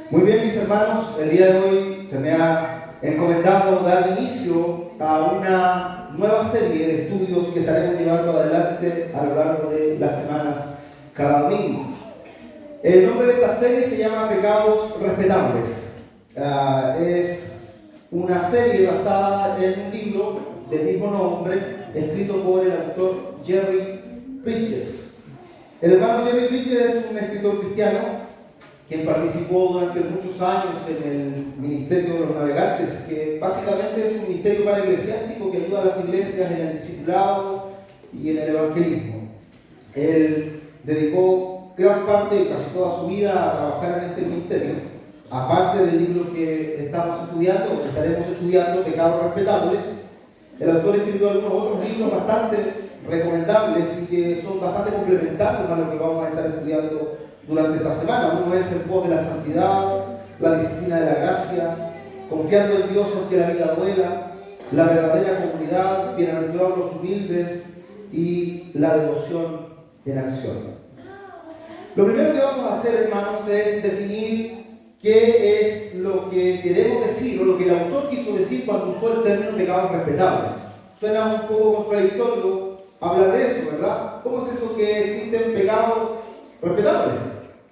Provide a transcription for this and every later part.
Muy bien, mis hermanos, el día de hoy se me ha encomendado dar inicio a una nueva serie de estudios que estaremos llevando adelante a lo largo de las semanas cada domingo. El nombre de esta serie se llama Pecados Respetables. Es una serie basada en un libro del mismo nombre, escrito por el autor Jerry Bridges. El hermano Jerry Bridges es un escritor cristiano quien participó durante muchos años en el Ministerio de los Navegantes, que básicamente es un ministerio paraeclesiástico que ayuda a las iglesias en el discipulado y en el evangelismo. Él dedicó gran parte, casi toda su vida, a trabajar en este ministerio. Aparte del libro que estamos estudiando, que estaremos estudiando, Pecados Respetables, el autor escribió algunos otros libros bastante recomendables y que son bastante complementarios a lo que vamos a estar estudiando durante esta semana. Uno es En pos de la santidad, la disciplina de la gracia, confiando en Dios aunque la vida duela, la verdadera comunidad, bienaventurados los humildes y la devoción en acción. Lo primero que vamos a hacer, hermanos, es definir qué es lo que queremos decir o lo que el autor quiso decir cuando usó el término pecados respetables. Suena un poco contradictorio hablar de eso, ¿verdad? ¿Cómo es eso que existen pecados respetables?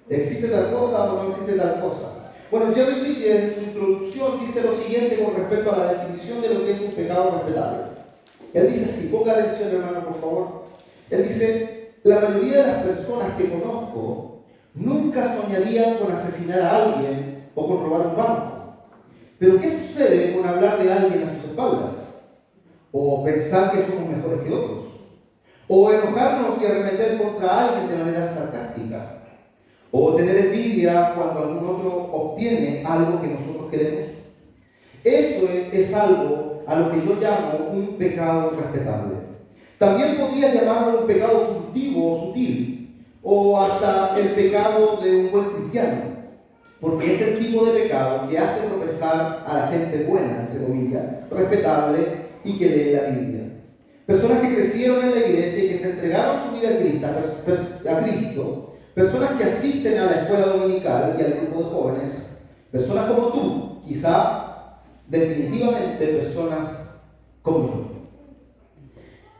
¿Existe tal cosa o no existe tal cosa? Bueno, Jerry Bridges en su introducción dice lo siguiente con respecto a la definición de lo que es un pecado respetable. Él dice así, ponga atención, hermano, por favor. Él dice, la mayoría de las personas que conozco nunca soñarían con asesinar a alguien o con robar un banco. Pero ¿qué sucede con hablar de alguien a sus espaldas? O pensar que somos mejores que otros. O enojarnos y arremeter contra alguien de manera sarcástica. O tener envidia cuando algún otro obtiene algo que nosotros queremos. Eso es algo a lo que yo llamo un pecado respetable. También podría llamarlo un pecado furtivo o sutil, o hasta el pecado de un buen cristiano, porque es el tipo de pecado que hace tropezar a la gente buena, entre comillas, respetable y que lee la Biblia. Personas que crecieron en la iglesia y que se entregaron su vida a Cristo, personas que asisten a la escuela dominical y al grupo de jóvenes, personas como tú, quizá definitivamente personas como yo.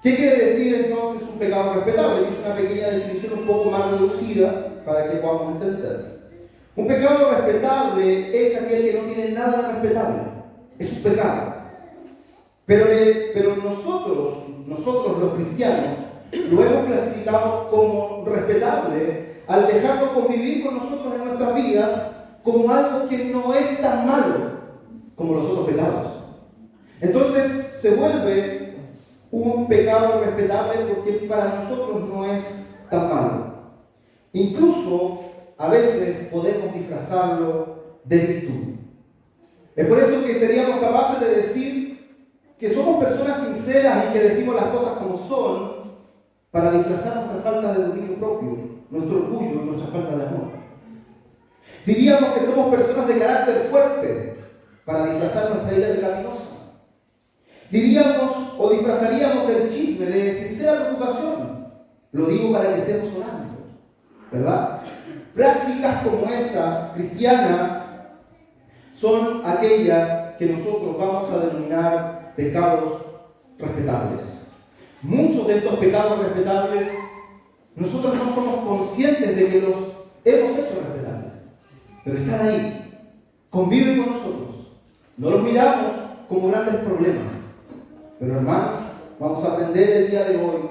¿Qué quiere decir entonces un pecado respetable? Es una pequeña definición un poco más reducida para que podamos entender. Un pecado respetable es aquel que no tiene nada de respetable. Es un pecado. Pero nosotros los cristianos, lo hemos clasificado como respetable al dejarlo convivir con nosotros en nuestras vidas como algo que no es tan malo como los otros pecados. Entonces se vuelve un pecado respetable porque para nosotros no es tan malo. Incluso a veces podemos disfrazarlo de virtud. Es por eso que seríamos capaces de decir que somos personas sinceras y que decimos las cosas como son para disfrazar nuestra falta de dominio propio, nuestro orgullo y nuestra falta de amor. Diríamos que somos personas de carácter fuerte para disfrazar nuestra ira pecaminosa. Diríamos o disfrazaríamos el chisme de sincera preocupación. Lo digo para que estemos orando, ¿verdad? Prácticas como esas, cristianas, son aquellas que nosotros vamos a denominar pecados respetables. Muchos de estos pecados respetables, nosotros no somos conscientes de que los hemos hecho respetables, pero están ahí, conviven con nosotros. No los miramos como grandes problemas, pero hermanos, vamos a aprender el día de hoy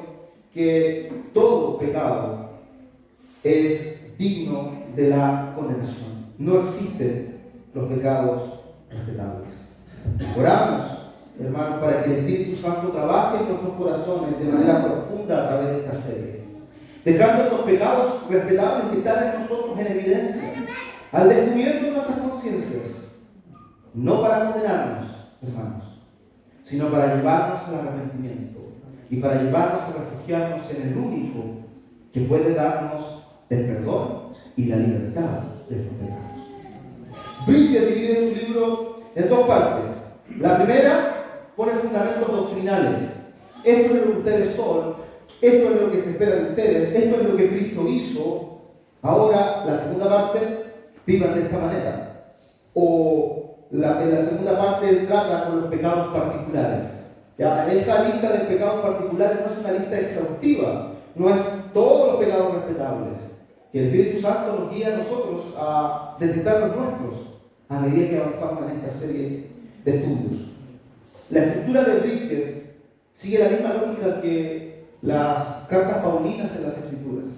que todo pecado es digno de la condenación. No existen los pecados respetables. Oramos, hermanos, para que el Espíritu Santo trabaje en nuestros corazones de manera profunda a través de esta serie, dejando estos pecados respetables que están en nosotros en evidencia, al descubierto de nuestras conciencias, no para condenarnos, hermanos, sino para llevarnos al arrepentimiento y para llevarnos a refugiarnos en el único que puede darnos el perdón y la libertad de estos pecados. Bridges divide su libro en dos partes. La primera pone fundamentos doctrinales. Esto es lo que ustedes son, esto es lo que se espera de ustedes, esto es lo que Cristo hizo. Ahora, la segunda parte, vivan de esta manera. O en la segunda parte él trata con los pecados particulares. ¿Ya? Esa lista de pecados particulares no es una lista exhaustiva, no es todos los pecados respetables. Que el Espíritu Santo nos guía a nosotros a detectar los nuestros a medida que avanzamos en esta serie de estudios. La estructura de Bridges sigue la misma lógica que las cartas paulinas en las Escrituras.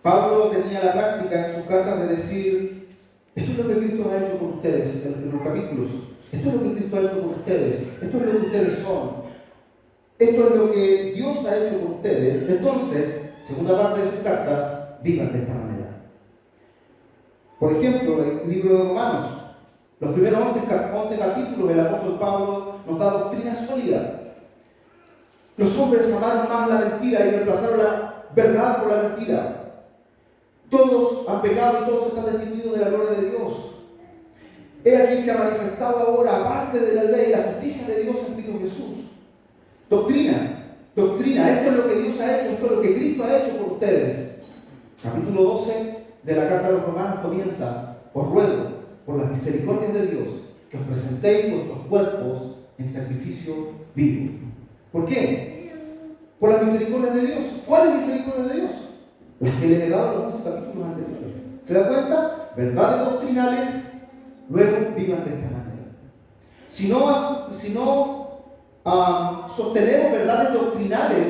Pablo tenía la práctica en sus cartas de decir: esto es lo que Cristo ha hecho por ustedes en los capítulos. Esto es lo que Cristo ha hecho por ustedes. Esto es lo que ustedes son. Esto es lo que Dios ha hecho por ustedes. Entonces, segunda parte de sus cartas, vivan de esta manera. Por ejemplo, el libro de Romanos, los primeros 11 capítulos, el apóstol Pablo nos da doctrina sólida. Los hombres amaron más la mentira y reemplazaron la verdad por la mentira. Todos han pecado y todos están destituidos de la gloria de Dios. He aquí se ha manifestado ahora, aparte de la ley, la justicia de Dios en Cristo Jesús. Doctrina, esto es lo que Dios ha hecho, esto es lo que Cristo ha hecho por ustedes. Capítulo 12 de la carta a los Romanos comienza: os ruego, por las misericordias de Dios, que os presentéis vuestros cuerpos en sacrificio vivo. ¿Por qué? Por las misericordias de Dios. ¿Cuáles misericordias de Dios? Las que le he dado en los 11 capítulos anteriores. ¿Se da cuenta? Verdades doctrinales, luego vivan de esta manera. Si no sostenemos verdades doctrinales,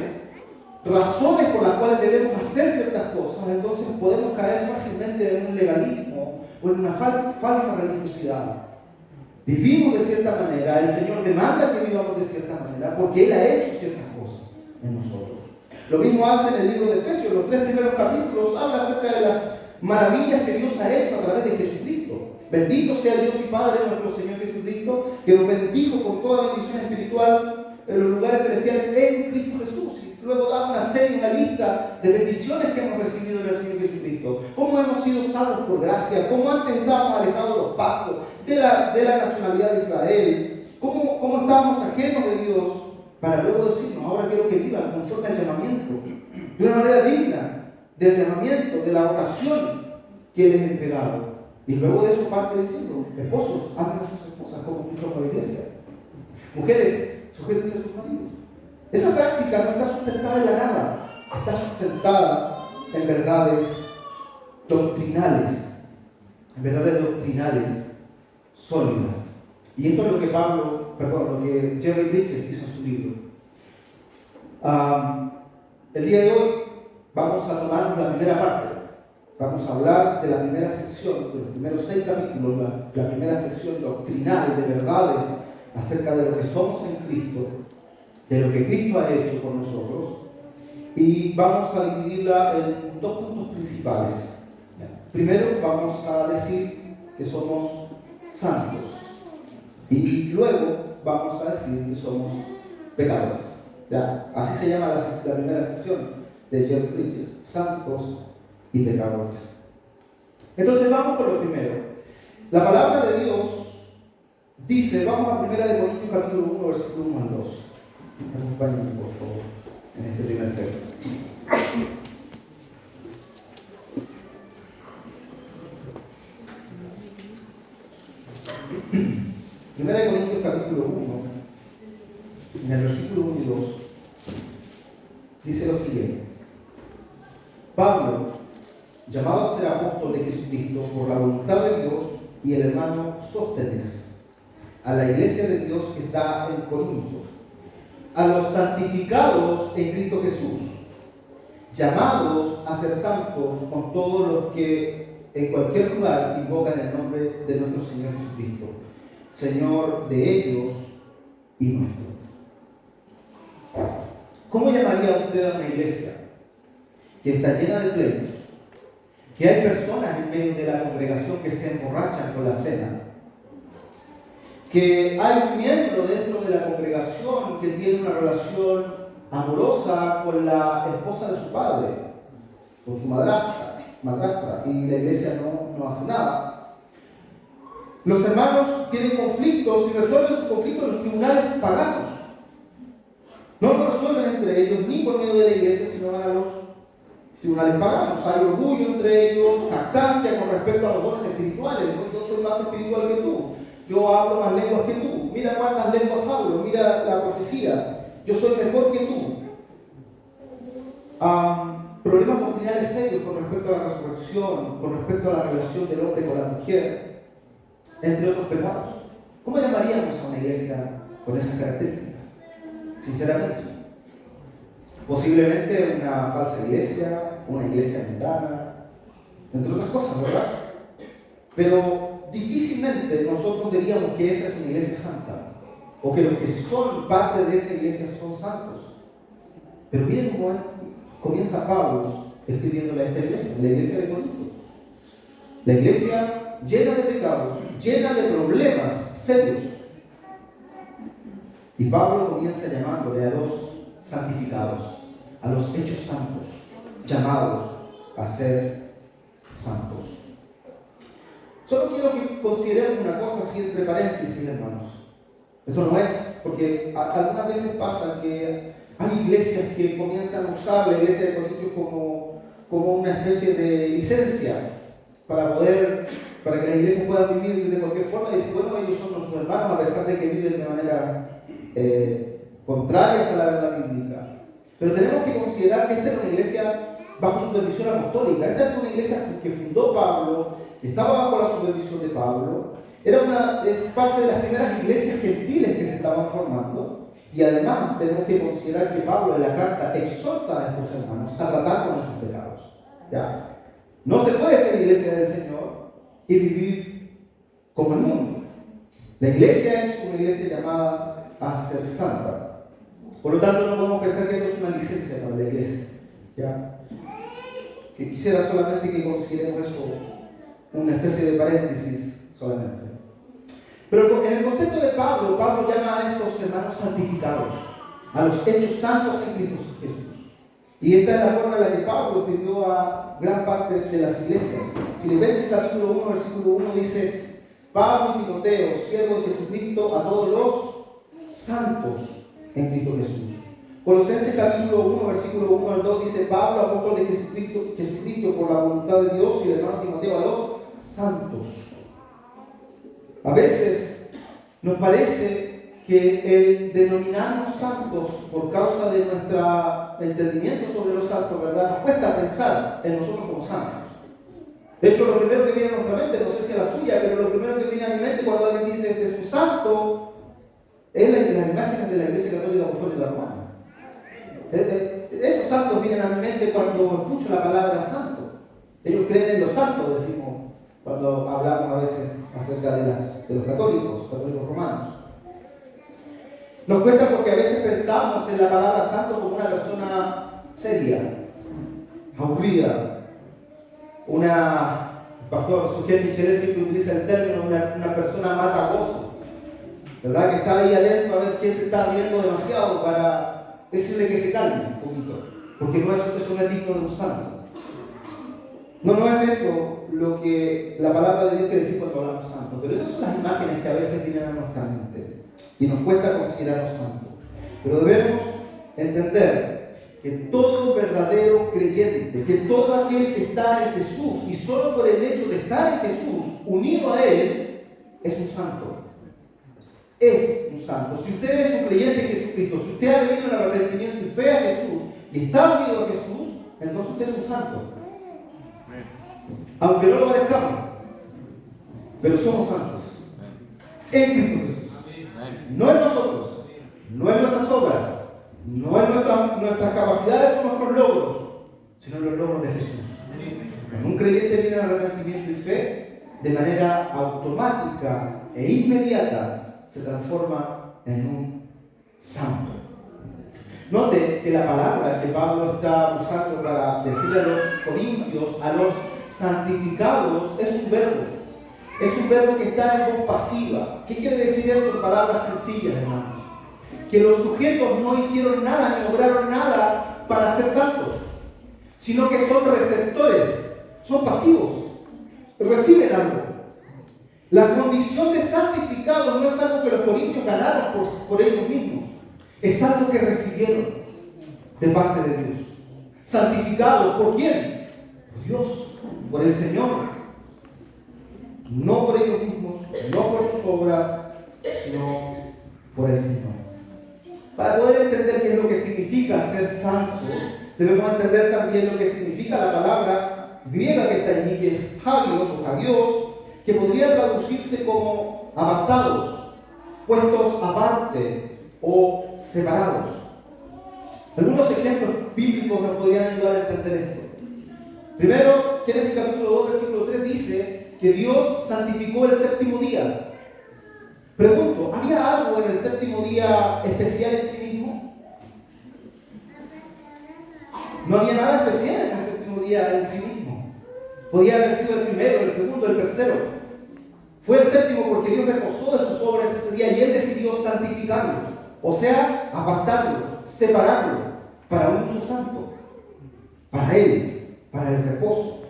razones por las cuales debemos hacer ciertas cosas, entonces podemos caer fácilmente en un legalismo o en una falsa religiosidad. Vivimos de cierta manera, el Señor demanda que vivamos de cierta manera porque Él ha hecho ciertas cosas en nosotros. Lo mismo hace en el libro de Efesios, los 3 primeros capítulos habla acerca de las maravillas que Dios ha hecho a través de Jesucristo. Bendito sea Dios y Padre nuestro Señor Jesucristo, que nos bendijo con toda bendición espiritual en los lugares celestiales en Cristo Jesús. Y luego da una serie, una lista de bendiciones que hemos recibido del Señor Jesucristo. Cómo hemos sido salvos por gracia, cómo antes estábamos alejados de los pactos, de la nacionalidad de Israel, cómo estábamos ajenos de Dios, para luego decirnos: ahora quiero que vivan conforme al llamamiento, de una manera digna del llamamiento, de la vocación que les he entregado. Y luego de eso parte diciendo: esposos, amen a sus esposas como Cristo con la iglesia. Mujeres, sujétense a sus maridos. Esa práctica no está sustentada en la nada, está sustentada en verdades doctrinales, sólidas. Y esto es lo que Jerry Bridges hizo en su libro. El día de hoy vamos a tomar la primera parte. Vamos a hablar de la primera sección, de los primeros 6 capítulos, la primera sección doctrinal de verdades acerca de lo que somos en Cristo, de lo que Cristo ha hecho por nosotros, y vamos a dividirla en 2 puntos principales. Primero vamos a decir que somos santos, y luego vamos a decir que somos pecadores. ¿Ya? Así se llama la primera sección de Jerry Bridges: santos y pecadores. Entonces vamos con lo primero. La palabra de Dios dice, vamos a 1 Corintios capítulo 1, versículo 1 al 2. Acompáñenme por favor en este primer texto. 1 Corintios capítulo 1, en el versículo 1 y 2, dice lo siguiente: Pablo, llamado a ser apóstol de Jesucristo por la voluntad de Dios, y el hermano Sóstenes, a la iglesia de Dios que está en Corinto, a los santificados en Cristo Jesús, llamados a ser santos con todos los que en cualquier lugar invocan el nombre de nuestro Señor Jesucristo, Señor de ellos y nuestro. ¿Cómo llamaría usted a una iglesia que está llena de pleitos, que hay personas en medio de la congregación que se emborrachan con la cena, que hay un miembro dentro de la congregación que tiene una relación amorosa con la esposa de su padre, con su madrastra, y la iglesia no hace nada? Los hermanos tienen conflictos y resuelven sus conflictos en los tribunales paganos. No lo resuelven entre ellos ni por medio de la iglesia, sino van a los Si una vez pagamos, hay orgullo entre ellos, jactancia con respecto a los dones espirituales. Yo soy más espiritual que tú, yo hablo más lenguas que tú, mira cuántas lenguas hablo, mira la profecía, yo soy mejor que tú. Problemas doctrinales serios con respecto a la resurrección, con respecto a la relación del hombre con la mujer, entre otros pecados. ¿Cómo llamaríamos a una iglesia con esas características? Sinceramente, posiblemente una falsa iglesia, una iglesia mundana, entre otras cosas, ¿verdad? Pero difícilmente nosotros diríamos que esa es una iglesia santa, o que los que son parte de esa iglesia son santos. Pero miren cómo comienza Pablo escribiéndole a esta iglesia, la iglesia de Corinto. La iglesia llena de pecados, llena de problemas serios. Y Pablo comienza llamándole a los santificados, a los hechos santos, llamados a ser santos. Solo quiero que consideremos una cosa así entre paréntesis, hermanos. Esto no es, porque algunas veces pasa que hay iglesias que comienzan a usar la iglesia de Corintios como una especie de licencia para que las iglesias puedan vivir de cualquier forma y decir, bueno, ellos son nuestros hermanos a pesar de que viven de manera contrarias a la verdad bíblica. Pero tenemos que considerar que esta es una iglesia bajo supervisión apostólica. Esta es una iglesia que fundó Pablo, que estaba bajo la supervisión de Pablo. Es parte de las primeras iglesias gentiles que se estaban formando. Y además tenemos que considerar que Pablo en la carta exhorta a estos hermanos a tratar con sus pecados. ¿Ya? No se puede ser iglesia del Señor y vivir como el mundo. La iglesia es una iglesia llamada a ser santa. Por lo tanto, no podemos pensar que esto es una licencia para la iglesia. ¿Ya? Que quisiera solamente que consideremos eso una especie de paréntesis solamente. Pero en el contexto de Pablo, Pablo llama a estos hermanos santificados, a los hechos santos en Cristo Jesús. Y esta es la forma en la que Pablo escribió a gran parte de las iglesias. Filipenses capítulo 1, versículo 1 dice: Pablo y Timoteo, siervos de Jesucristo, a todos los santos en Cristo Jesús. Colosenses capítulo 1, versículo 1 al 2 dice: Pablo, apóstol de Jesucristo por la voluntad de Dios, y el hermano Timoteo a los santos. A veces nos parece que el denominarnos santos por causa de nuestro entendimiento sobre los santos, ¿verdad?, nos cuesta pensar en nosotros como santos. De hecho, lo primero que viene a nuestra mente, no sé si a la suya, pero lo primero que viene a mi mente cuando alguien dice que es un santo es las imágenes de la Iglesia Católica Apostólica Romana. Esos santos vienen a mi mente cuando escucho la palabra santo. Ellos creen en los santos, decimos cuando hablamos a veces acerca de los católicos romanos. Nos cuesta porque a veces pensamos en la palabra santo como una persona seria, aburrida, el pastor Suquel Michelet siempre utiliza el término una persona matagoso, ¿verdad? Que está ahí atento a ver quién se está riendo demasiado para decirle que se calme un poquito, porque no es digno de un santo. No es eso lo que la palabra de Dios quiere decir cuando hablamos santo, pero esas son las imágenes que a veces vienen a nuestra mente y nos cuesta considerarnos santos. Pero debemos entender que todo verdadero creyente, que todo aquel que está en Jesús y solo por el hecho de estar en Jesús, unido a Él, es un santo. Es un santo. Si usted es un creyente en Jesucristo, si usted ha venido en arrepentimiento y fe a Jesús y está unido a Jesús, entonces usted es un santo. Aunque no lo parezcamos, pero somos santos en Cristo Jesús. No en nosotros, no en nuestras obras, no en nuestras capacidades o nuestros logros, sino en los logros de Jesús. Cuando un creyente viene al arrepentimiento y fe, de manera automática e inmediata se transforma en un santo. Note que la palabra que Pablo está usando para decirle a los corintios, a los santificados, es un verbo. Es un verbo que está en voz pasiva. ¿Qué quiere decir esto en palabras sencillas, hermanos? Que los sujetos no hicieron nada ni lograron nada para ser santos, sino que son receptores, son pasivos, reciben algo. La condición de santificado no es algo que los corintios ganaron por ellos mismos, es algo que recibieron de parte de Dios. santificados. ¿Por quién? Por Dios, por el Señor. No por ellos mismos, no por sus obras, sino por el Señor. Para poder entender qué es lo que significa ser santo, debemos entender también lo que significa la palabra griega que está allí, que es hagios o hagios, que podría traducirse como apartados, puestos aparte o separados. Algunos ejemplos bíblicos nos podrían ayudar a entender esto. Primero, Génesis capítulo 2, versículo 3 dice que Dios santificó el séptimo día. Pregunto, ¿había algo en el séptimo día especial en sí mismo? No había nada especial en el séptimo día en sí mismo. Podía haber sido el primero, el segundo, el tercero. Fue el séptimo porque Dios reposó de sus obras ese día y Él decidió santificarlo. O sea, apartarlo, separarlo para un uso santo. Para Él, para el reposo.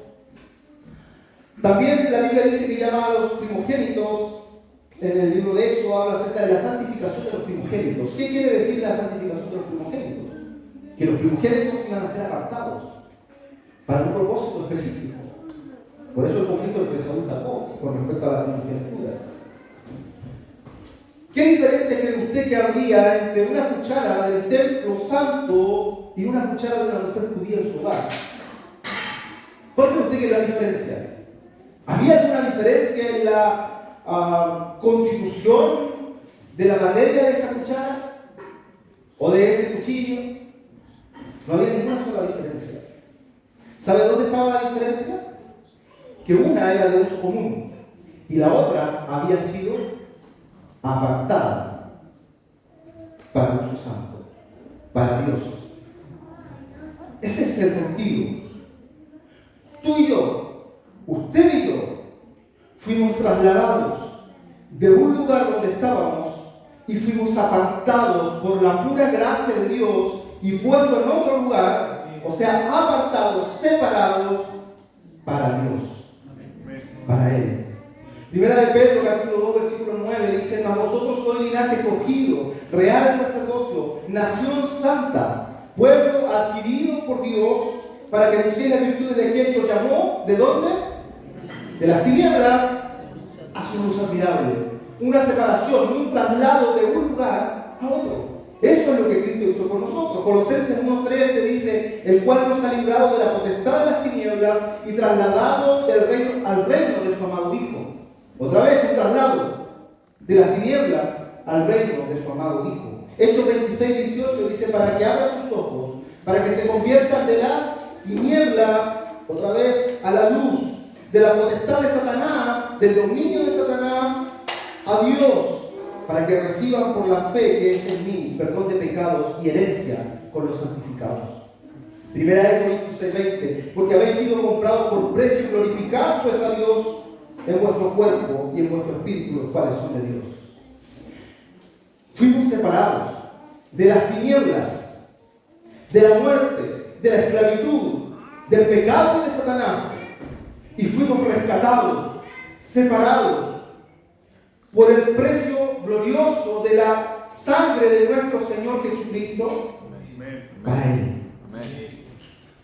También la Biblia dice que llama a los primogénitos. En el libro de Éxodo habla acerca de la santificación de los primogénitos. ¿Qué quiere decir la santificación de los primogénitos? Que los primogénitos iban a ser apartados para un propósito específico. Por eso el conflicto entre Esaú y Jacob con respecto a la primogenitura. ¿Qué diferencia cree usted que habría entre una cuchara del templo santo y una cuchara de una mujer judía en su hogar? ¿Cuál cree usted que es la diferencia? ¿Había alguna diferencia en la constitución de la materia de esa cuchara o de ese cuchillo? No había ninguna sola diferencia. ¿Sabe dónde estaba la diferencia? Que una era de uso común y la otra había sido apartada para uso santo, para Dios. Ese es el sentido. Tú y yo, usted y yo, fuimos trasladados de un lugar donde estábamos y fuimos apartados por la pura gracia de Dios y puestos en otro lugar, o sea, apartados, separados para Dios, para Él. Primera de Pedro, capítulo 2, versículo 9, dice: mas vosotros sois linaje escogido, real sacerdocio, nación santa, pueblo adquirido por Dios, para que anunciéis las virtudes de aquel que os llamó. ¿De dónde? De las tinieblas a su luz admirable. Una separación, un traslado de un lugar a otro. Eso es lo que Cristo hizo con nosotros. Colosenses 1:13 dice: el cual nos ha librado de la potestad de las tinieblas y trasladado del reino al reino de su amado Hijo. Otra vez un traslado de las tinieblas al reino de su amado Hijo. Hechos 26:18 dice: para que abra sus ojos, para que se conviertan de las tinieblas, otra vez, a la luz, de la potestad de Satanás, del dominio de Satanás, a Dios, para que reciban por la fe que es en mí perdón de pecados y herencia con los santificados. Primera de Corintios 6:20, porque habéis sido comprados por precio, glorificad pues a Dios en vuestro cuerpo y en vuestro espíritu, los cuales son de Dios. Fuimos separados de las tinieblas, de la muerte, de la esclavitud, del pecado de Satanás, y fuimos rescatados, separados por el precio glorioso de la sangre de nuestro Señor Jesucristo. Para Él.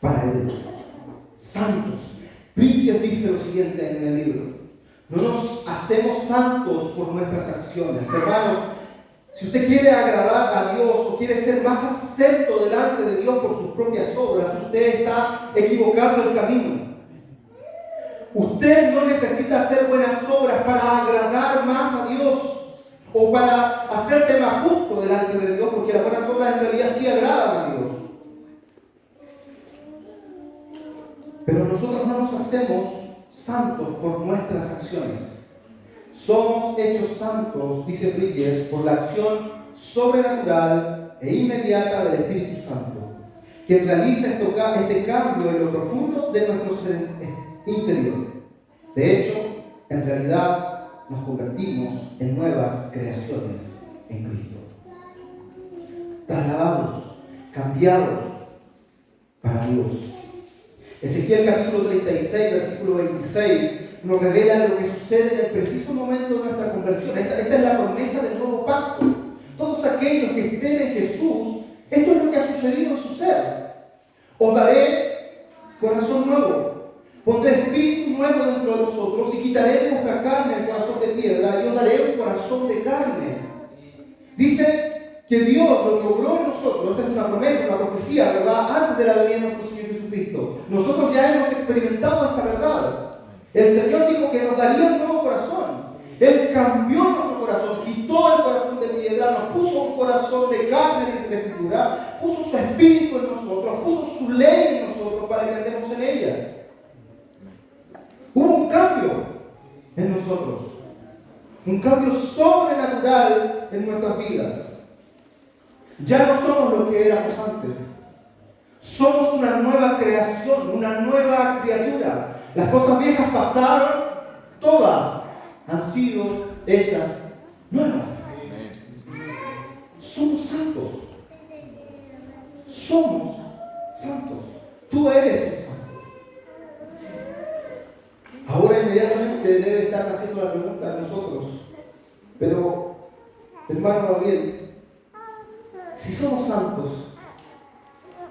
Para Él. Santos. Bridges dice lo siguiente en el libro: no nos hacemos santos por nuestras acciones. Hermanos, si usted quiere agradar a Dios o quiere ser más acepto delante de Dios por sus propias obras, usted está equivocando el camino. Usted no necesita hacer buenas obras para agradar más a Dios o para hacerse más justo delante de Dios, porque las buenas obras en realidad sí agradan a Dios. Pero nosotros no nos hacemos santos por nuestras acciones. Somos hechos santos, dice Bridges, por la acción sobrenatural e inmediata del Espíritu Santo, que realiza este cambio en lo profundo de nuestro ser interior. De hecho, en realidad nos convertimos en nuevas creaciones en Cristo. Trasladados, cambiados para Dios. Ezequiel capítulo 36, versículo 26, nos revela lo que sucede en el preciso momento de nuestra conversión. Esta es la promesa del nuevo pacto. Todos aquellos que estén en Jesús, esto es lo que ha sucedido en su ser. Os daré corazón nuevo. Pondré espíritu nuevo dentro de vosotros y quitaré de vuestra carne el corazón de piedra y os daré un corazón de carne. Dice que Dios lo logró en nosotros. Esta es una promesa, una profecía, ¿verdad? Antes de la venida de nuestro Señor Jesucristo. Nosotros ya hemos experimentado esta verdad. El Señor dijo que nos daría un nuevo corazón. Él cambió nuestro corazón, quitó el corazón de piedra, nos puso un corazón de carne, dice la Escritura, puso su espíritu en nosotros, puso su ley en nosotros para que andemos en ellas. Hubo un cambio en nosotros, un cambio sobrenatural en nuestras vidas. Ya no somos lo que éramos antes. Somos una nueva creación, una nueva criatura. Las cosas viejas pasaron, todas han sido hechas nuevas. Somos santos. Somos santos. Tú eres un santo. Ahora inmediatamente debe estar haciendo la pregunta a nosotros. Pero, hermano Gabriel, si somos santos,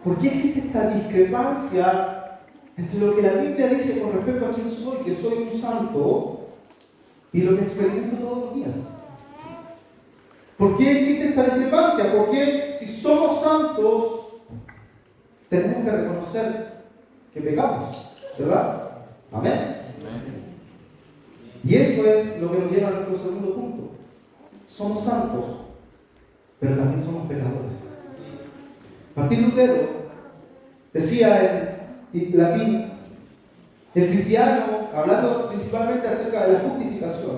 ¿por qué existe esta discrepancia entre lo que la Biblia dice con respecto a quién soy, que soy un santo, y lo que experimento todos los días? ¿Por qué existe esta discrepancia? Porque si somos santos, tenemos que reconocer que pecamos, ¿verdad? Amén. Y eso es lo que nos lleva a nuestro segundo punto. Somos santos, pero también somos pecadores. Martín Lutero decía en latín, el cristiano, hablando principalmente acerca de la justificación,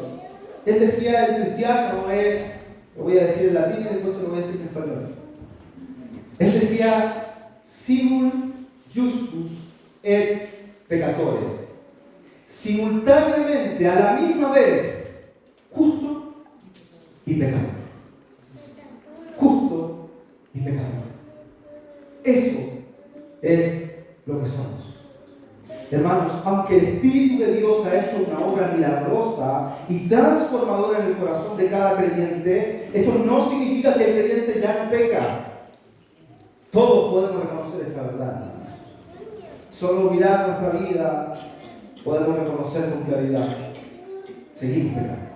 él decía, el cristiano es, lo voy a decir en latín y después se lo voy a decir en español. Él decía, simul justus et peccatore. Simultáneamente, a la misma vez, justo y pecador. Justo y pecador. Eso es lo que somos. Hermanos, aunque el Espíritu de Dios ha hecho una obra milagrosa y transformadora en el corazón de cada creyente, esto no significa que el creyente ya no peca. Todos podemos reconocer esta verdad. Solo mirar nuestra vida podemos reconocer con claridad. Seguimos pecando.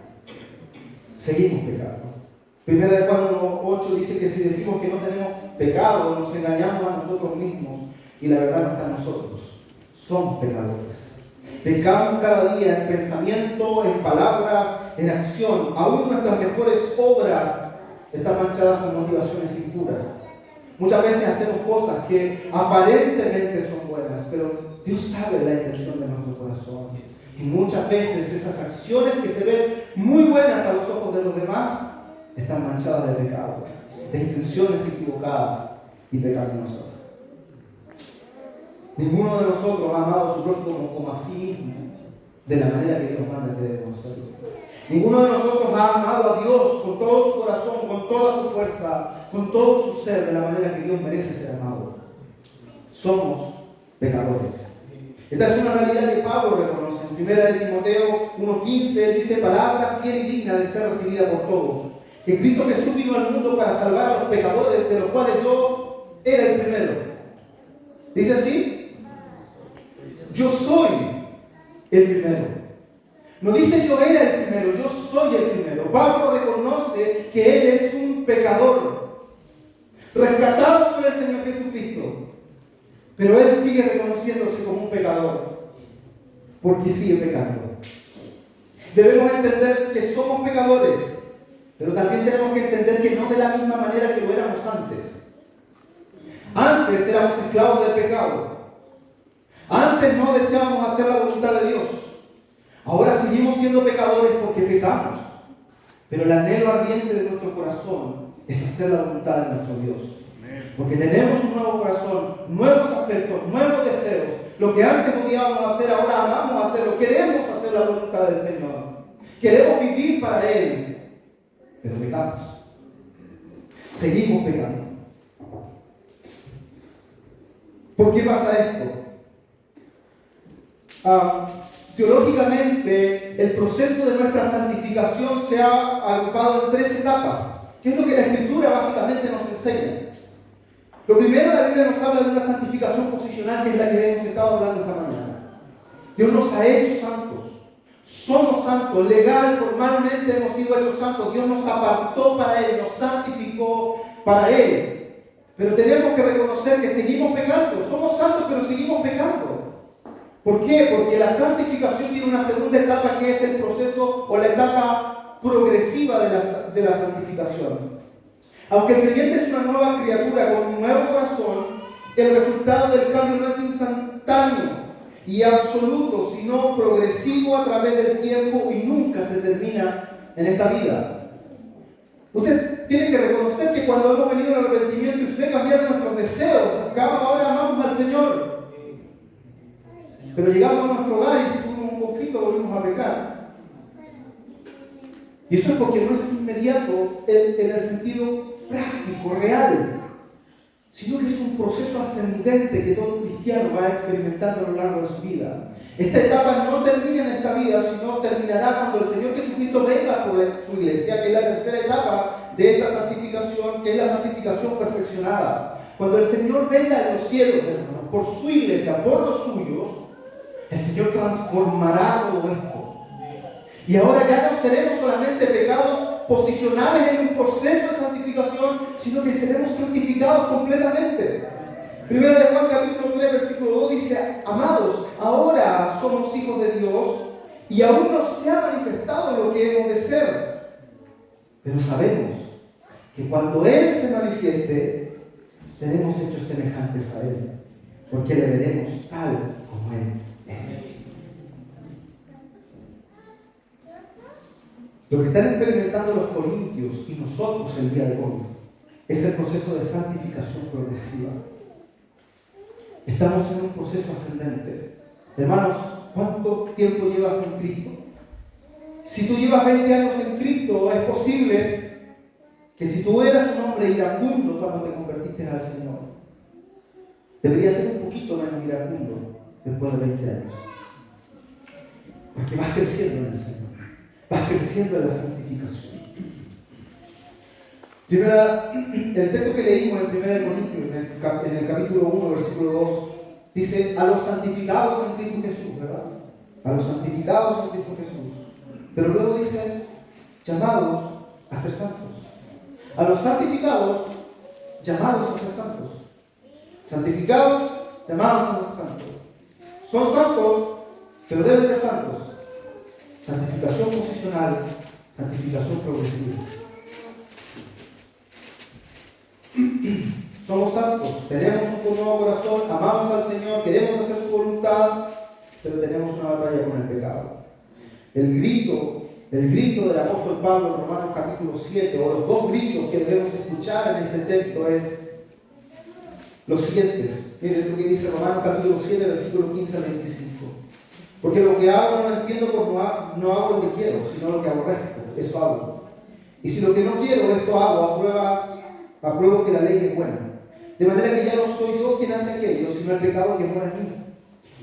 Seguimos pecando. Primera de Juan 1:8 dice que si decimos que no tenemos pecado, nos engañamos a nosotros mismos y la verdad no está en nosotros. Somos pecadores. Pecamos cada día en pensamiento, en palabras, en acción. Aún nuestras mejores obras están manchadas con motivaciones impuras. Muchas veces hacemos cosas que aparentemente son buenas, pero Dios sabe la intención de nuestro corazón. Y muchas veces esas acciones que se ven muy buenas a los ojos de los demás están manchadas de pecado, de intenciones equivocadas y pecaminosas. Ninguno de nosotros ha amado a su prójimo como a sí mismo, de la manera que Dios manda que debemos hacerlo. Ninguno de nosotros ha amado a Dios con todo su corazón, con toda su fuerza, con todo su ser, de la manera que Dios merece ser amado. Somos pecadores. Esta es una realidad que Pablo reconoce. En 1 de Timoteo 1:15 dice, palabra fiel y digna de ser recibida por todos, que Cristo Jesús vino al mundo para salvar a los pecadores, de los cuales yo era el primero. ¿Dice así? Yo soy el primero. No dice yo era el primero, yo soy el primero. Pablo reconoce que él es un pecador, rescatado por el Señor Jesucristo. Pero él sigue reconociéndose como un pecador, porque sigue pecando. Debemos entender que somos pecadores, pero también tenemos que entender que no de la misma manera que lo éramos antes. Antes éramos esclavos del pecado. Antes no deseábamos hacer la voluntad de Dios. Ahora seguimos siendo pecadores porque pecamos. Pero el anhelo ardiente de nuestro corazón es hacer la voluntad de nuestro Dios. Porque tenemos un nuevo corazón, nuevos afectos, nuevos deseos. Lo que antes podíamos hacer, ahora amamos hacerlo. Queremos hacer la voluntad del Señor. Queremos vivir para Él. Pero pecamos. Seguimos pecando. ¿Por qué pasa esto? Teológicamente, el proceso de nuestra santificación se ha agrupado en 3 etapas, que es lo que la Escritura básicamente nos enseña. Lo primero, la Biblia nos habla de una santificación posicional, que es la que hemos estado hablando esta mañana. Dios nos ha hecho santos. Somos santos, legal, formalmente hemos sido hechos santos. Dios nos apartó para Él, nos santificó para Él. Pero tenemos que reconocer que seguimos pecando. Somos santos, pero seguimos pecando. ¿Por qué? Porque la santificación tiene una segunda etapa, que es el proceso o la etapa progresiva de la santificación. Aunque el creyente es una nueva criatura con un nuevo corazón, el resultado del cambio no es instantáneo y absoluto, sino progresivo a través del tiempo y nunca se termina en esta vida. Usted tiene que reconocer que cuando hemos venido al arrepentimiento y fe, cambiaron nuestros deseos. Ahora amamos al Señor. Pero llegamos a nuestro hogar y si tuvimos un conflicto volvimos a pecar. Y eso es porque no es inmediato en el sentido práctico, real, sino que es un proceso ascendente que todo cristiano va experimentando a lo largo de su vida. Esta etapa no termina en esta vida, sino terminará cuando el Señor Jesucristo venga por su iglesia, que es la tercera etapa de esta santificación, que es la santificación perfeccionada. Cuando el Señor venga en los cielos, hermanos, por su iglesia, por los suyos, el Señor transformará todo esto. Y ahora ya no seremos solamente pecados posicionales en un proceso de santificación, sino que seremos santificados completamente. Primera de Juan capítulo 3 versículo 2 dice: amados, ahora somos hijos de Dios y aún no se ha manifestado lo que hemos de ser. Pero sabemos que cuando Él se manifieste, seremos hechos semejantes a Él, porque le veremos tal como Él es. Lo que están experimentando los corintios y nosotros el día de hoy es el proceso de santificación progresiva. Estamos en un proceso ascendente. Hermanos, ¿cuánto tiempo llevas en Cristo? Si tú llevas 20 años en Cristo, es posible que si tú eras un hombre iracundo cuando te convertiste al Señor, deberías ser un poquito menos iracundo después de 20 años. Porque vas creciendo en el Señor. Vas creciendo en la santificación. El texto que leímos en 1 Corintios, en el capítulo 1, versículo 2, dice: a los santificados en Cristo Jesús, ¿verdad? A los santificados en Cristo Jesús. Pero luego dice: llamados a ser santos. A los santificados, llamados a ser santos. Santificados, llamados a ser santos. Son santos, pero deben ser santos. Santificación posicional, santificación progresiva. Somos santos, tenemos un nuevo corazón, amamos al Señor, queremos hacer su voluntad, pero tenemos una batalla con el pecado. El grito del apóstol Pablo en Romanos capítulo 7, o los dos gritos que debemos escuchar en este texto, es los siguientes. Miren lo que dice Romanos capítulo 7, versículo 15 al 25. Porque lo que hago no entiendo, porque no hago lo que quiero, sino lo que aborrezco, eso hago. Y si lo que no quiero, esto hago, apruebo que la ley es buena. De manera que ya no soy yo quien hace aquello, sino el pecado que mora en mí.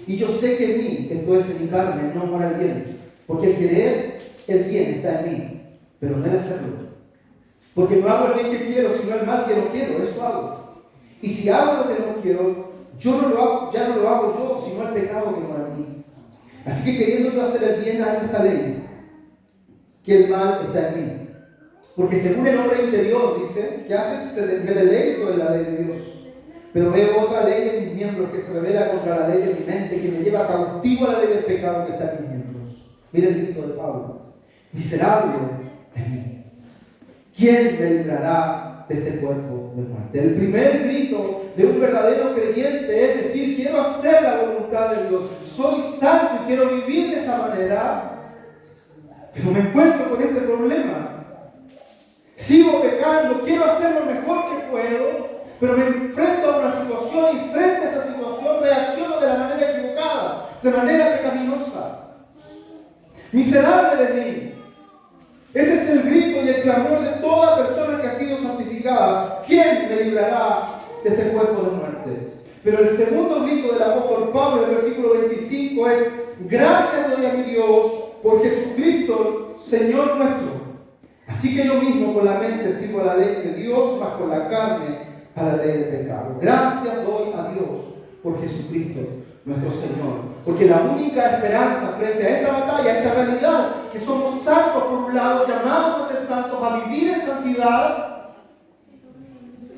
Y yo sé que en mí, esto es en mi carne, no mora el bien. Porque el querer el bien está en mí, pero no el hacerlo. Porque no hago el bien que quiero, sino el mal que no quiero, eso hago. Y si hago lo que no quiero, ya no lo hago yo, sino el pecado que mora en mí. Así que queriendo yo hacer el bien, hago esta ley, que el mal está en mí. Porque según el hombre interior, dice, ¿qué haces? Me deleito en la ley de Dios. Pero veo otra ley en mis miembros que se revela contra la ley de mi mente, que me lleva cautivo a la ley del pecado que está en mis miembros. Mira el grito de Pablo: miserable de mí, ¿quién me librará de este cuerpo de muerte? El primer grito de un verdadero creyente es decir: quiero hacer la voluntad de Dios, soy santo y quiero vivir de esa manera, pero me encuentro con este problema. Sigo pecando, quiero hacer lo mejor que puedo, pero me enfrento a una situación y frente a esa situación reacciono de la manera equivocada, de manera pecaminosa. Miserable de mí. Ese es el grito y el clamor de toda persona que ha sido santificada. ¿Quién me librará de este cuerpo de muerte? Pero el segundo grito del apóstol Pablo en el versículo 25 es: gracias doy a mi Dios por Jesucristo, Señor nuestro. Así que yo mismo con la mente sirvo a la ley de Dios, mas con la carne a la ley del pecado. Gracias doy a Dios por Jesucristo, nuestro Señor. Porque la única esperanza frente a esta batalla, a esta realidad, que somos santos por un lado, llamados a ser santos, a vivir en santidad,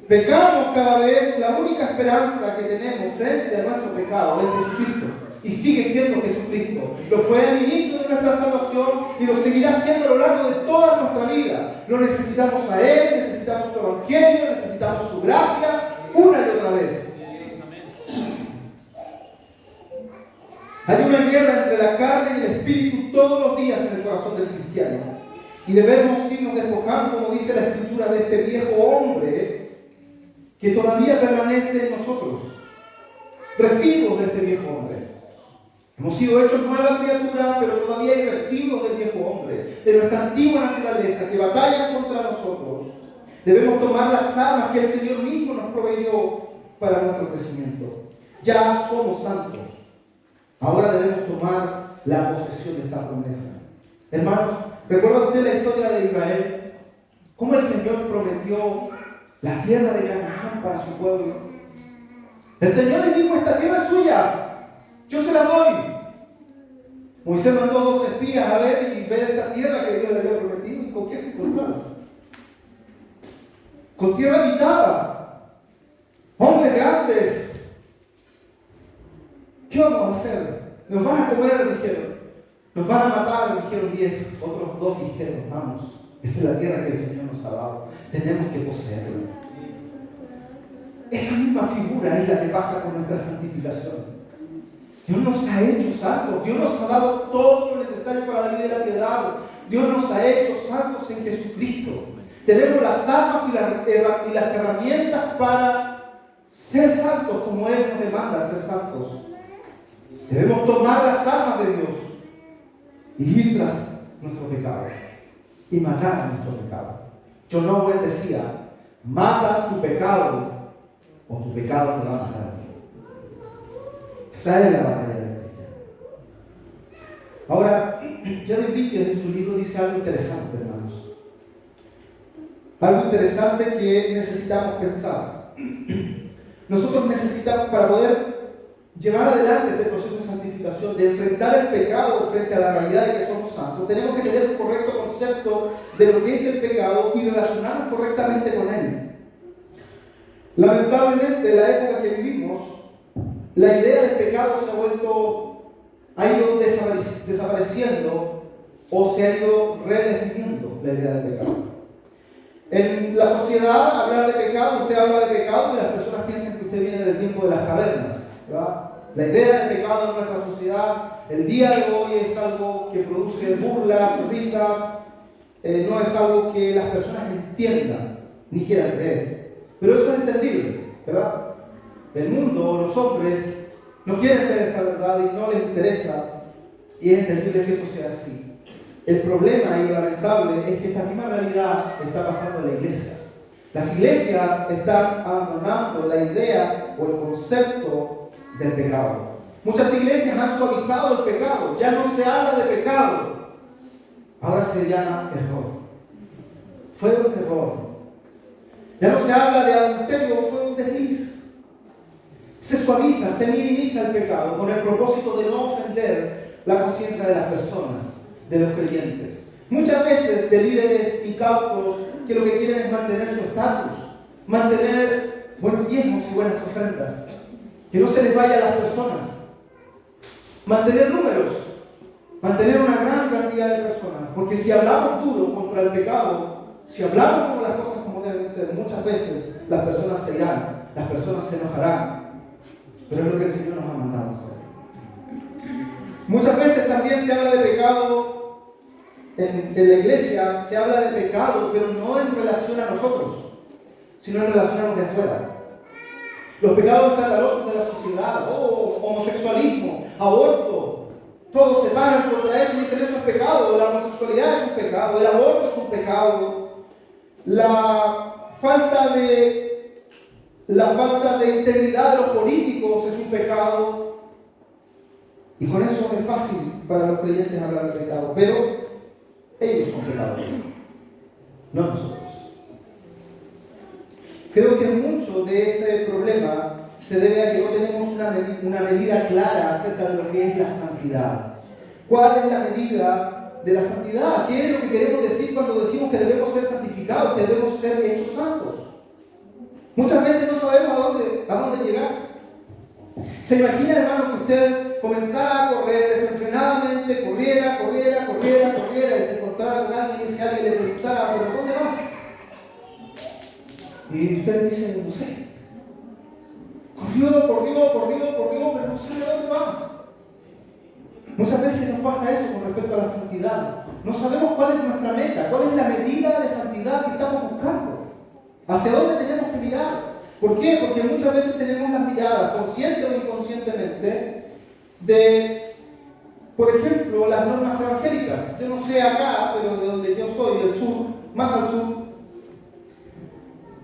pecamos cada vez, la única esperanza que tenemos frente a nuestro pecado es Jesucristo. Y sigue siendo Jesucristo. Lo fue al inicio de nuestra salvación y lo seguirá siendo a lo largo de toda nuestra vida. Lo necesitamos a Él, necesitamos su Evangelio, necesitamos su gracia, una y otra vez. Hay una guerra entre la carne y el espíritu todos los días en el corazón del cristiano. Y debemos irnos despojando, como dice la Escritura, de este viejo hombre que todavía permanece en nosotros. Residuos de este viejo hombre. Hemos sido hechos nueva criatura, pero todavía hay residuos del viejo hombre, de nuestra antigua naturaleza que batallan contra nosotros. Debemos tomar las armas que el Señor mismo nos proveyó para nuestro crecimiento. Ya somos santos. Ahora debemos tomar la posesión de esta promesa. Hermanos, ¿recuerda usted la historia de Israel? ¿Cómo el Señor prometió la tierra de Canaán para su pueblo? El Señor les dijo: esta tierra es suya, yo se la doy. Moisés mandó 2 espías a ver esta tierra que Dios le había prometido. ¿Y con qué se encontraron? Con tierra habitada, hombres grandes. ¿Qué vamos a hacer? Nos van a comer, dijeron. Nos van a matar, dijeron 10. Otros 2 dijeron: vamos, esa es la tierra que el Señor nos ha dado. Tenemos que poseerla. Esa misma figura es la que pasa con nuestra santificación. Dios nos ha hecho santos. Dios nos ha dado todo lo necesario para la vida y la piedad. Dios nos ha hecho santos en Jesucristo. Tenemos las armas y las herramientas para ser santos como Él nos demanda ser santos. Debemos tomar las armas de Dios y ir tras nuestro pecado y matar a nuestro pecado. John Owen decía: mata tu pecado o tu pecado te va a matar a ti. Esa es la batalla del cristiano. Ahora, Jerry Bridges en su libro dice algo interesante, hermanos. Algo interesante que necesitamos pensar. Nosotros necesitamos, para poder llevar adelante este proceso de santificación, de enfrentar el pecado frente a la realidad de que somos santos, tenemos que tener un correcto concepto de lo que es el pecado y relacionarnos correctamente con él. Lamentablemente, en la época que vivimos, la idea del pecado ha ido desapareciendo o se ha ido redefiniendo la idea del pecado. En la sociedad, hablar de pecado, usted habla de pecado y las personas piensan que usted viene del tiempo de las cavernas, ¿verdad? La idea del pecado en nuestra sociedad, el día de hoy, es algo que produce burlas, risas, no es algo que las personas entiendan ni quieran creer. Pero eso es entendible, ¿verdad? El mundo, los hombres, no quieren ver esta verdad y no les interesa, y es entendible que eso sea así. El problema y lo lamentable es que esta misma realidad está pasando en la iglesia. Las iglesias están abandonando la idea o el concepto del pecado. Muchas iglesias han suavizado el pecado. Ya no se habla de pecado. Ahora se llama error. Fue un error. Ya no se habla de adulterio, fue un desliz. Se suaviza, se minimiza el pecado con el propósito de no ofender la conciencia de las personas, de los creyentes. Muchas veces de líderes incautos que lo que quieren es mantener su estatus, mantener buenos diezmos y buenas ofrendas, que no se les vaya a las personas, mantener números, mantener una gran cantidad de personas, porque si hablamos duro contra el pecado, si hablamos con las cosas como deben ser, muchas veces las personas se irán, las personas se enojarán, pero es lo que el Señor nos ha mandado a hacer. Muchas veces también se habla de pecado en la iglesia, se habla de pecado, pero no en relación a nosotros, sino en relación a los de afuera. Los pecados escandalosos de la sociedad, homosexualismo, aborto, todos se paran contra eso y dicen: eso es pecado, la homosexualidad es un pecado, el aborto es un pecado, la falta de integridad de los políticos es un pecado. Y con eso es fácil para los creyentes hablar de pecado, pero ellos son pecadores, no nosotros. Creo que muchos mucho de ese problema se debe a que no tenemos una medida clara acerca de lo que es la santidad. ¿Cuál es la medida de la santidad? ¿Qué es lo que queremos decir cuando decimos que debemos ser santificados, que debemos ser hechos santos? Muchas veces no sabemos a dónde llegar. ¿Se imagina, hermano, que usted comenzara a correr desenfrenadamente, corriera, y se encontrara con alguien y ese alguien le preguntara, ¿pero dónde vas? Y usted le dice, no sé. Corrió, pero no sabe a dónde va. Muchas veces nos pasa eso con respecto a la santidad. No sabemos cuál es nuestra meta, cuál es la medida de santidad que estamos buscando. ¿Hacia dónde tenemos que mirar? ¿Por qué? Porque muchas veces tenemos las miradas, consciente o inconscientemente, de, por ejemplo, las normas evangélicas. Yo no sé acá, pero de donde yo soy, del sur, más al sur,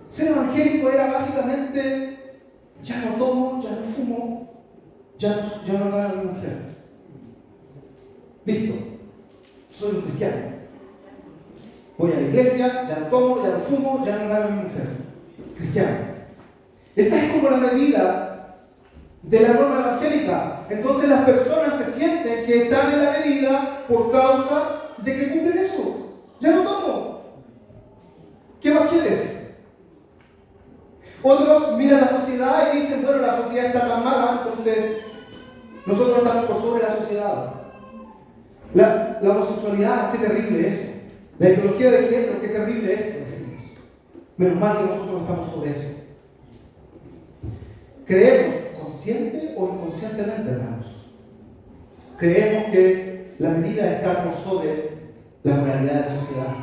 ser evangélico era básicamente, ya no tomo, ya no fumo, ya no gano a mi mujer. Listo, soy un cristiano. Voy a la iglesia, ya no tomo, ya no fumo, ya no gano a mi mujer. Cristiano. Esa es como la medida de la norma evangélica. Entonces las personas se sienten que están en la medida por causa de que cumplen eso. Ya no tomo. ¿Qué más quieres? Otros miran la sociedad y dicen, bueno, la sociedad está tan mala, entonces nosotros estamos por sobre la sociedad. La homosexualidad, qué terrible eso. La ideología de género, qué terrible eso, decimos. Menos mal que nosotros estamos sobre eso. Creemos, consciente o inconscientemente, hermanos, creemos que la medida está por sobre la moralidad de la sociedad.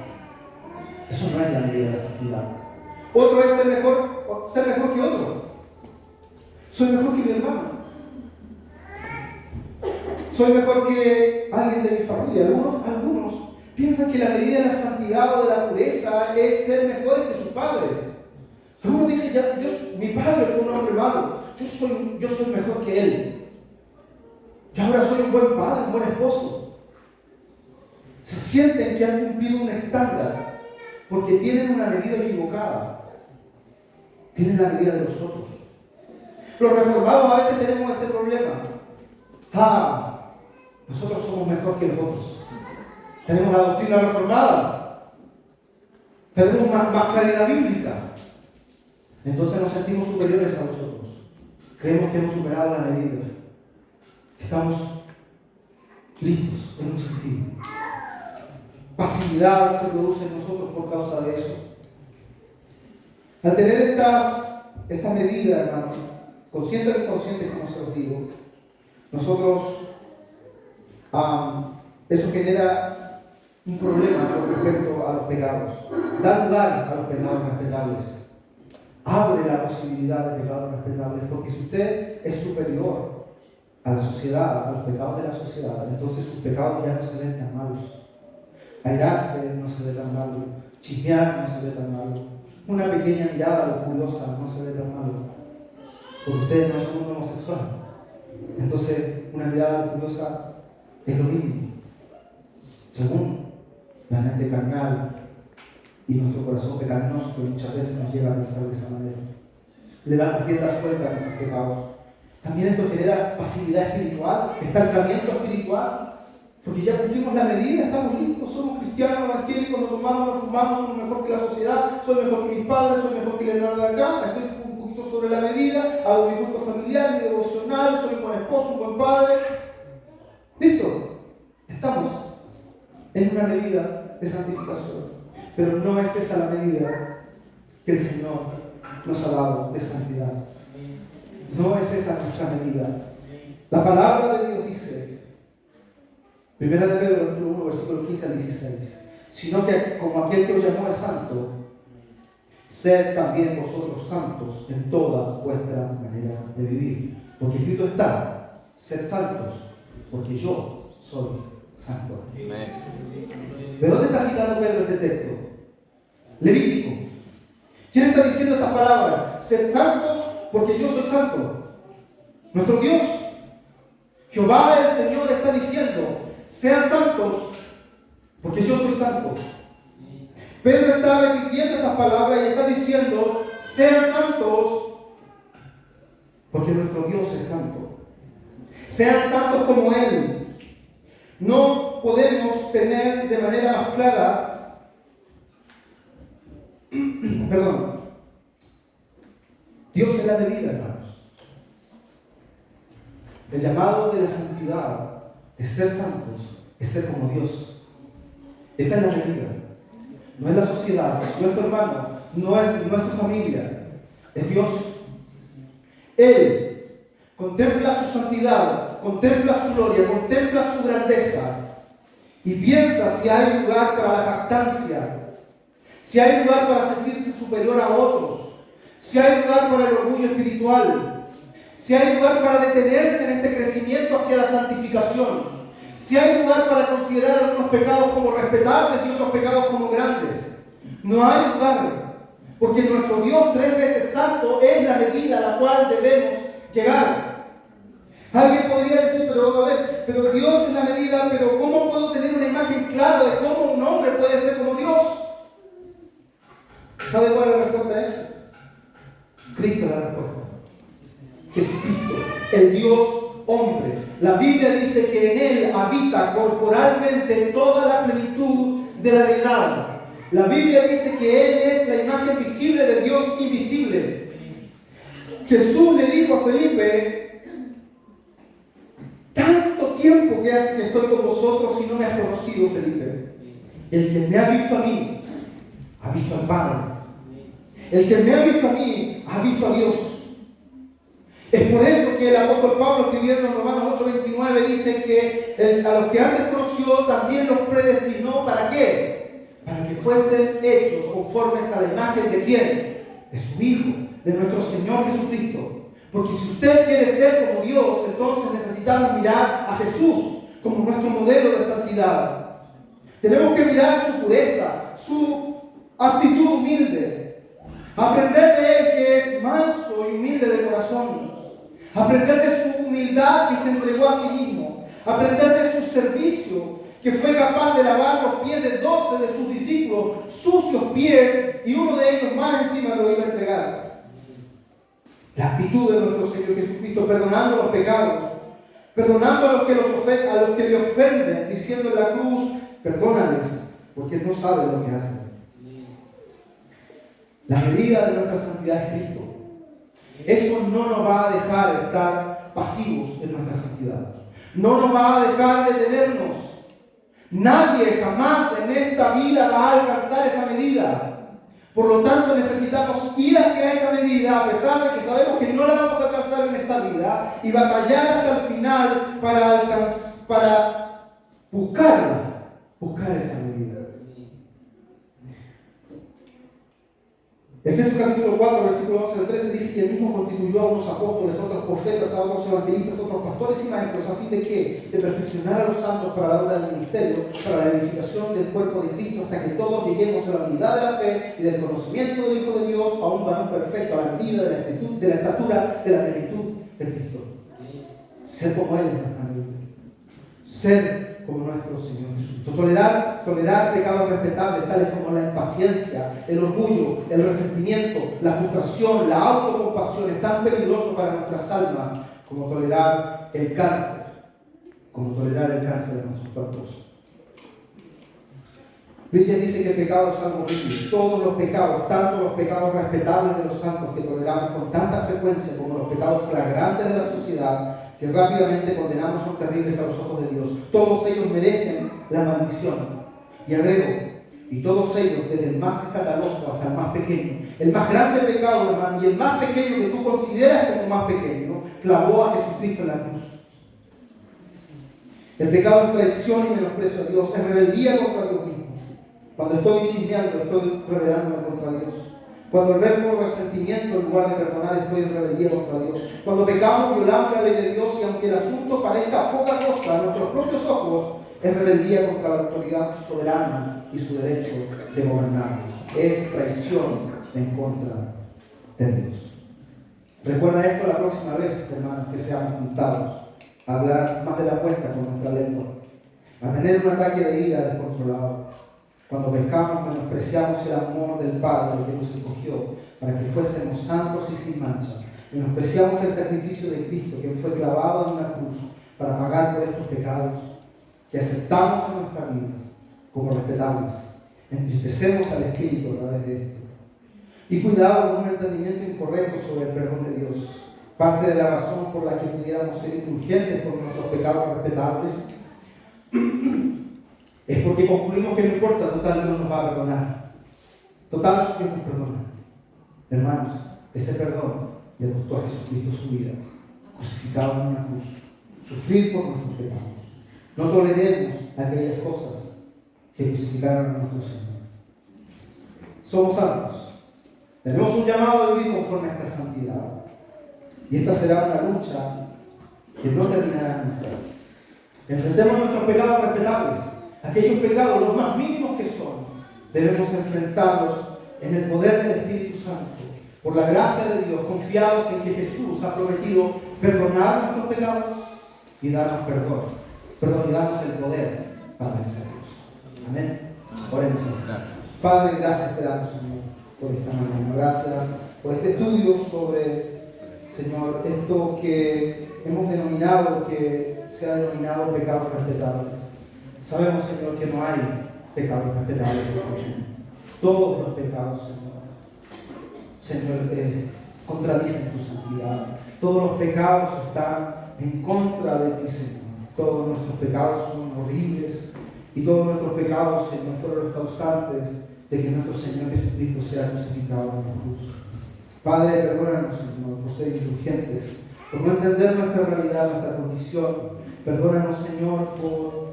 Eso no es la medida de la santidad. Otro es ser mejor que otro. Soy mejor que mi hermano. Soy mejor que alguien de mi familia. Algunos piensan que la medida de la santidad o de la pureza es ser mejores que sus padres. Algunos dicen, mi padre fue un hombre malo, yo soy mejor que él. Yo ahora soy un buen padre, un buen esposo. Se sienten que han cumplido un estándar porque tienen una medida equivocada. Tienen la medida de los otros. Los reformados a veces tenemos ese problema. Nosotros somos mejor que los otros. Tenemos la doctrina reformada. Tenemos más claridad bíblica. Entonces nos sentimos superiores a los otros. Creemos que hemos superado la medida. Estamos listos en un sentido. Pasividad se produce en nosotros por causa de eso. Al tener esta medida, hermanos, consciente o inconsciente, como se los digo, nosotros, eso genera un problema con respecto a los pecados. Da lugar a los pecados respetables. Abre la posibilidad de pecados respetables, porque si usted es superior a la sociedad, a los pecados de la sociedad, entonces sus pecados ya no se ven tan malos. Airarse no se ve tan malo, chismear no se ve tan malo, una pequeña mirada lujuriosa no se ve tan malo, porque ustedes no son un homosexual. Entonces, una mirada lujuriosa es lo mínimo, según la mente carnal y nuestro corazón pecaminoso, que muchas veces nos lleva a pensar de esa manera. Le damos rienda suelta a nuestros pecados. También esto genera pasividad espiritual, estancamiento espiritual, porque ya cumplimos la medida, estamos listos, somos cristianos evangélicos, no tomamos, no fumamos, somos mejor que la sociedad, soy mejor que mis padres, soy mejor que el hermano de acá, estoy un poquito sobre la medida, hago mi culto familiar, mi devocional, soy un buen esposo, un buen padre. Listo, estamos en una medida de santificación. Pero no es esa la medida que el Señor nos ha dado de santidad. No es esa nuestra medida. La palabra de Dios dice, 1 de Pedro 1, versículo 15 al 16, sino que como aquel que os llamó es santo, sed también vosotros santos en toda vuestra manera de vivir. Porque escrito está, sed santos, porque yo soy santo. ¿De dónde está citando Pedro este texto? Levítico. ¿Quién está diciendo estas palabras? Sed santos porque yo soy santo. Nuestro Dios, Jehová el Señor, está diciendo, sean santos porque yo soy santo. Pedro está repitiendo estas palabras y está diciendo, sean santos, porque nuestro Dios es santo. Sean santos como Él. No podemos tener de manera más clara, Dios es la medida, hermanos. El llamado de la santidad, de ser santos, es ser como Dios. Esa es la medida. No es la sociedad, no es tu hermano, no es tu familia, es Dios. Él contempla su santidad, contempla su gloria, contempla su grandeza y piensa si hay lugar para la jactancia, si hay lugar para sentirse superior a otros, si hay lugar para el orgullo espiritual, si hay lugar para detenerse en este crecimiento hacia la santificación, si hay lugar para considerar algunos pecados como respetables y otros pecados como grandes. No hay lugar, porque nuestro Dios 3 veces santo es la medida a la cual debemos llegar. Alguien podría decir, pero Dios es la medida, pero ¿cómo puedo tener una imagen clara de cómo un hombre puede ser como Dios? ¿Sabe cuál es la respuesta a eso? Cristo es la respuesta. Jesucristo, el Dios hombre. La Biblia dice que en Él habita corporalmente toda la plenitud de la deidad. La Biblia dice que Él es la imagen visible de Dios invisible. Jesús le dijo a Felipe, tanto tiempo que hace que estoy con vosotros y no me has conocido, Felipe. El que me ha visto a mí, ha visto al Padre. El que me ha visto a mí, ha visto a Dios. Es por eso que el apóstol Pablo, escribiendo en Romanos 8:29, dice que a los que antes conoció también los predestinó. ¿Para qué? Para que fuesen hechos conformes a la imagen de ¿quién? De su Hijo, de nuestro Señor Jesucristo. Porque si usted quiere ser como Dios, entonces necesitamos mirar a Jesús como nuestro modelo de santidad. Tenemos que mirar su pureza, su actitud humilde, aprender de Él que es manso y humilde de corazón, aprender de su humildad que se entregó a sí mismo, aprender de su servicio que fue capaz de lavar los pies de 12 de sus discípulos, sucios pies, y uno de ellos más encima lo iba a entregar. La actitud de nuestro Señor Jesucristo, perdonando los pecados, perdonando a los que le ofenden, diciendo en la cruz, perdónales, porque no saben lo que hacen. La medida de nuestra santidad es Cristo. Eso no nos va a dejar estar pasivos en nuestra santidad. No nos va a dejar detenernos. Nadie jamás en esta vida va a alcanzar esa medida. Por lo tanto, necesitamos ir hacia esa medida, a pesar de que sabemos que no la vamos a alcanzar en esta vida, y batallar hasta el final para buscar esa medida. Efesios capítulo 4, versículo 11 al 13 dice que Él mismo constituyó a unos apóstoles, a otros profetas, a otros evangelistas, a otros pastores y maestros, a fin de ¿qué? De perfeccionar a los santos para la obra del ministerio, para la edificación del cuerpo de Cristo, hasta que todos lleguemos a la unidad de la fe y del conocimiento del Hijo de Dios, a un varón perfecto, a la medida de la estatura, de la plenitud de Cristo. Ser como Él, hermano. Ser como nuestro Señor Jesucristo. Tolerar pecados respetables, tales como la impaciencia, el orgullo, el resentimiento, la frustración, la autocompasión, es tan peligroso para nuestras almas como tolerar el cáncer, de nuestros cuerpos. Bridget dice que el pecado es algo horrible. Todos los pecados, tanto los pecados respetables de los santos que toleramos con tanta frecuencia como los pecados flagrantes de la sociedad, que rápidamente condenamos, son terribles a los ojos de Dios. Todos ellos merecen la maldición. Y agrego, y todos ellos, desde el más escandaloso hasta el más pequeño, el más grande pecado, hermano, y el más pequeño que tú consideras como más pequeño, clavó a Jesucristo en la cruz. El pecado es traición y menosprecio a Dios, es rebeldía contra Dios mismo. Cuando estoy chismeando, estoy rebelándome contra Dios. Cuando albergo resentimiento en lugar de perdonar, estoy en rebeldía contra Dios. Cuando pecamos, violamos la ley de Dios, y aunque el asunto parezca poca cosa a nuestros propios ojos, es rebeldía contra la autoridad soberana y su derecho de gobernarnos. Es traición en contra de Dios. Recuerda esto la próxima vez, hermanos, que seamos juntados a hablar más de la cuenta con nuestra lengua, a tener un ataque de ira descontrolado, Cuando pecamos, menospreciamos el amor del Padre que nos escogió para que fuésemos santos y sin mancha. Menospreciamos el sacrificio de Cristo, que fue clavado en una cruz para pagar por estos pecados que aceptamos en nuestras vidas como respetables. Entristecemos al Espíritu a través de esto. Y cuidado con un entendimiento incorrecto sobre el perdón de Dios. Parte de la razón por la que pudiéramos ser indulgentes por nuestros pecados respetables es porque concluimos que no importa, total, Dios nos va a perdonar. Total, Dios nos perdona. Hermanos, ese perdón le costó a Jesucristo su vida, crucificado en una cruz, sufrir por nuestros pecados. No toleremos aquellas cosas que crucificaron a nuestro Señor. Somos santos. Tenemos un llamado a vivir conforme a esta santidad. Y esta será una lucha que no terminará nunca. Enfrentemos nuestros pecados respetables. Aquellos pecados, los más mínimos que son, debemos enfrentarlos en el poder del Espíritu Santo, por la gracia de Dios, confiados en que Jesús ha prometido perdonar nuestros pecados y darnos perdón y darnos el poder para vencerlos. Amén. Oremos así. Padre, gracias te damos, Señor, por esta mañana. Gracias por este estudio sobre, Señor, esto que hemos denominado, que se ha denominado pecados respetables. Sabemos, Señor, que no hay pecados respetables. Todos los pecados, Señor, contradicen tu santidad. Todos los pecados están en contra de ti, Señor. Todos nuestros pecados son horribles y todos nuestros pecados, Señor, fueron los causantes de que nuestro Señor Jesucristo sea crucificado en la cruz. Padre, perdónanos, Señor, por ser indulgentes, por no entender nuestra realidad, nuestra condición. Perdónanos, Señor, por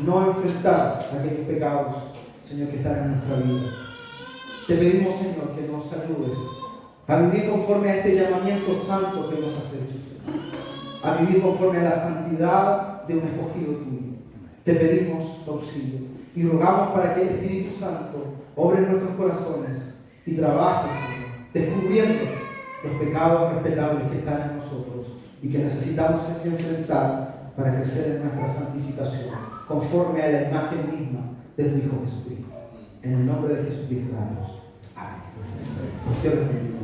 no enfrentar aquellos pecados, Señor, que están en nuestra vida. Te pedimos, Señor, que nos ayudes a vivir conforme a este llamamiento santo que nos has hecho, Señor. A vivir conforme a la santidad de un escogido tuyo. Te pedimos auxilio y rogamos para que el Espíritu Santo obre en nuestros corazones y trabaje, Señor, descubriendo los pecados respetables que están en nosotros y que necesitamos enfrentar para crecer en nuestra santificación, conforme a la imagen misma de tu Hijo Jesucristo. En el nombre de Jesucristo, Amén. Dios te bendiga.